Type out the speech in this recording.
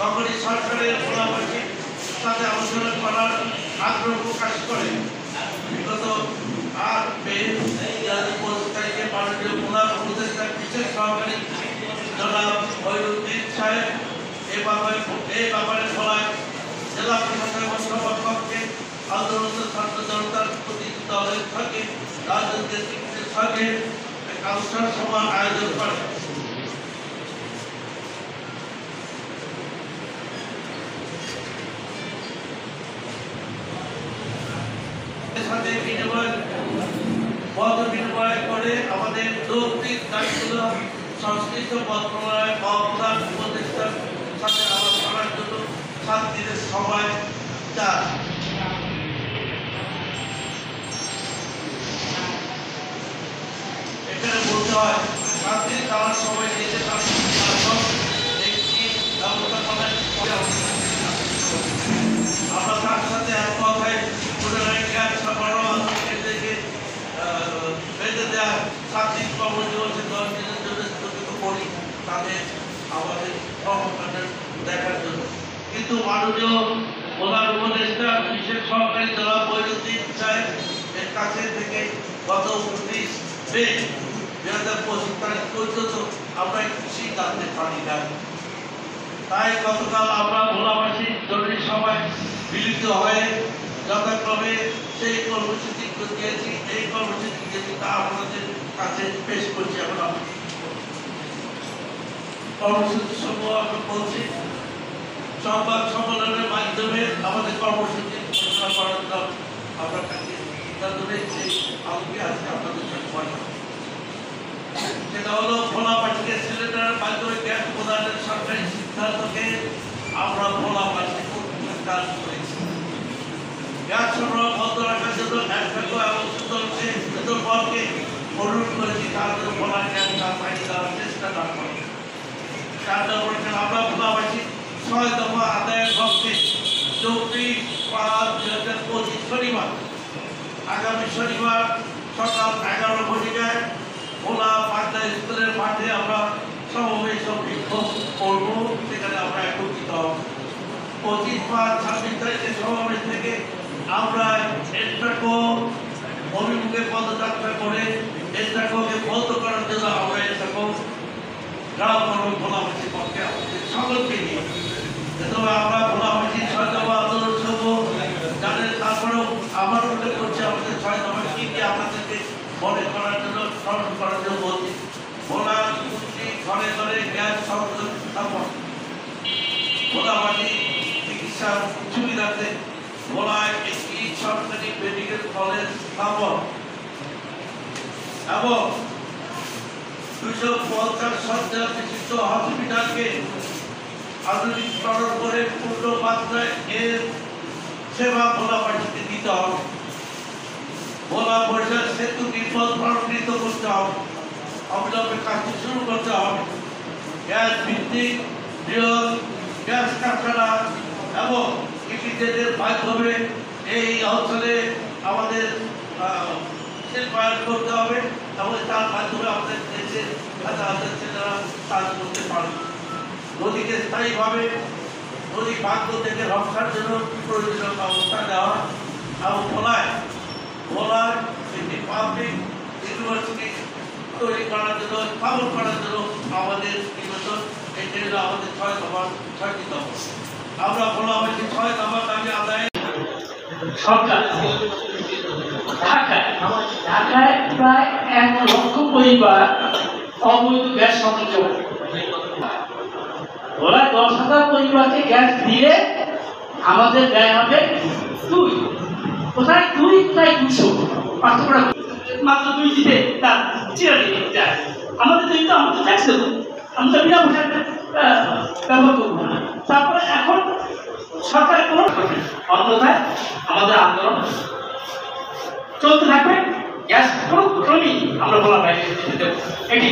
তখনই সরকারের ভোলাবাসীর সাথে আলোচনা করার আগ্রহ প্রকাশ করে। বিগত ৮ মে ২০২৫ তারিখে মাননীয় ভোলা উপদেষ্টা বিশেষ সহকারী জনাব মঈনুদ্দিন সাহেব এই ব্যাপারে ভোলায় জেলা প্রশাসনের সভাকক্ষে আন্দোলন ছাত্র জনতার প্রতিনিধি দলের সঙ্গে রাজনৈতিক দিকদের সঙ্গে আলোচনা সভা আয়োজন করে। সাথে মত বিনিময় করে আমাদের যৌক্তিক দাবিগুলো সংশ্লিষ্ট মন্ত্রণালয় বা প্রধান উপদেষ্টার সাথে আলোচনার জন্য 7 দিনের সময় চান। এখানে বলতে হয় 7 দিন যাওয়ার সময় দিতে একটি ব্যবস্থা করার আমরা তার সাথে এক কথায় পুনরায় গ্যাস সরবরাহ বেঁধে দেওয়া 7 দিন কর্মদিবসে 10 দিনের জন্য স্থগিত করি তাদের আমাদের কর্মকাণ্ড দেখার জন্য। কিন্তু মাননীয় ভোলার উপদেষ্টা বিশেষ সহকারী জনাব মঈনুদ্দিন সাহেব এর কাছে থেকে গত 19 মে 2025 তারিখ পর্যন্ত আমরা কিছুই জানতে পারি না। তাই গতকাল আমরা ভোলাবাসী জরুরি সভায় মিলিত হয়ে যথাক্রমে সেই কর্মসূচি দিয়েছি, এই কর্মসূচি দিয়েছি তা আপনাদের কাছে পেশ করছি। আমরা কর্মসূচি সমূহ আমরা বলছি, সংবাদ সম্মেলনের মাধ্যমে আমাদের কর্মসূচি ঘোষণা করার জন্য আমরা সিদ্ধান্ত নিয়েছি। আজকে আপনাদের সঙ্গে সেটা হলো ভোলাবাসীকে সিলিন্ডারের মাধ্যমে গ্যাস প্রদানের সরকারি সিদ্ধান্তকে আমরা ভোলাবাসী কাজ করেছি। গ্যাস সরবরাহ বন্ধ রাখার জন্য এবং সুন্দরবনকে অনুরোধ করেছি তার জন্য ভোলার গ্যাস পানি দেওয়ার চেষ্টা না করে। 4 নম্বর আমরা ভোলাবাসী 6 দফা আদায়ের লক্ষ্যে 24/5/2025 শনিবার আগামী শনিবার সকাল 11 ঘটিকায় ভোলা পাটনা স্কুলের মাঠে আমরা সমাবেশ বিক্ষোভ করব। সেখানে আমরা একত্রিত হব। 25/5/26 তারিখের সমাবেশ থেকে আমরা এন্ট্রাকো অভিমুখে পদযাত্রা করে এন্ট্রাকোকে বন্ধ করার জন্য আমরা এন্ট্রাকো গ্রাম এবং ভোলাবাসীর পক্ষে আমাদের সকলকে নিয়ে তবে আমরা ভোলাবাসী 6 দফা আন্দোলন করব জানেন। তারপরেও আমার উল্লেখ করছি আমাদের 6 দফা কি আপনাদেরকে মনে করার জন্য স্মরণ করার জন্য বলছি। ভোলার ঘরে ঘরে গ্যাস সংযোগ স্থাপন, ভোলাবাসী চিকিৎসা সুবিধার্থে ভোলায় একটি সরকারি মেডিকেল কলেজ স্থাপন এবং 250 শয্যা বিশিষ্ট হসপিটালকে আধুনিকীকরণ করে পূর্ণ মাত্রায় এর সেবা ভোলাবাসীকে দিতে হবে। ভোলা বরিশাল সেতু নির্মাণ ত্বরান্বিত করতে হবে, অবিলম্বে কাজটি শুরু করতে হবে। গ্যাস ভিত্তিক বৃহৎ গ্যাস কারখানা এবং কৃষিজেদের মাধ্যমে এই অঞ্চলে আমাদের শিল্পায়ন করতে হবে এবং তার মাধ্যমে আমাদের দেশের হাজার ছেলেরা কাজ করতে পারবে। নদীকে স্থায়ীভাবে নদী ভাগ্য থেকে রক্ষার জন্য প্রয়োজনীয় ব্যবস্থা নেওয়া এবং ভোলার একটি পাবলিক ইউনিভার্সিটি তৈরি করার জন্য স্থাপন করার জন্য আমাদের নিবেদন। এটি হল আমাদের 6 দফা 6টি দফা। আমরা ভোলাবাসী 6 দফা দাবি আদায় সরকার ঢাকায় প্রায় 1 লক্ষ পরিবার অবৈধ গ্যাস সংযোগ, ওরা 10,000 পরিবারকে গ্যাস দিয়ে আমাদের ব্যয় হবে 2, কোথায় 2 প্রায় 200 মাত্র 2 দিতে তার চিরানি যায়। আমাদের তো আমরা তো ট্যাক্স দেবো, আমরা বিনা পয়সা ব্যবহার করবো না। তারপরে এখন সরকার কোনো অন্যথায় আমাদের আন্দোলন চলতে থাকবে। গ্যাস কোনো ক্রমেই আমরা বলা বাইরে দেবো, এটি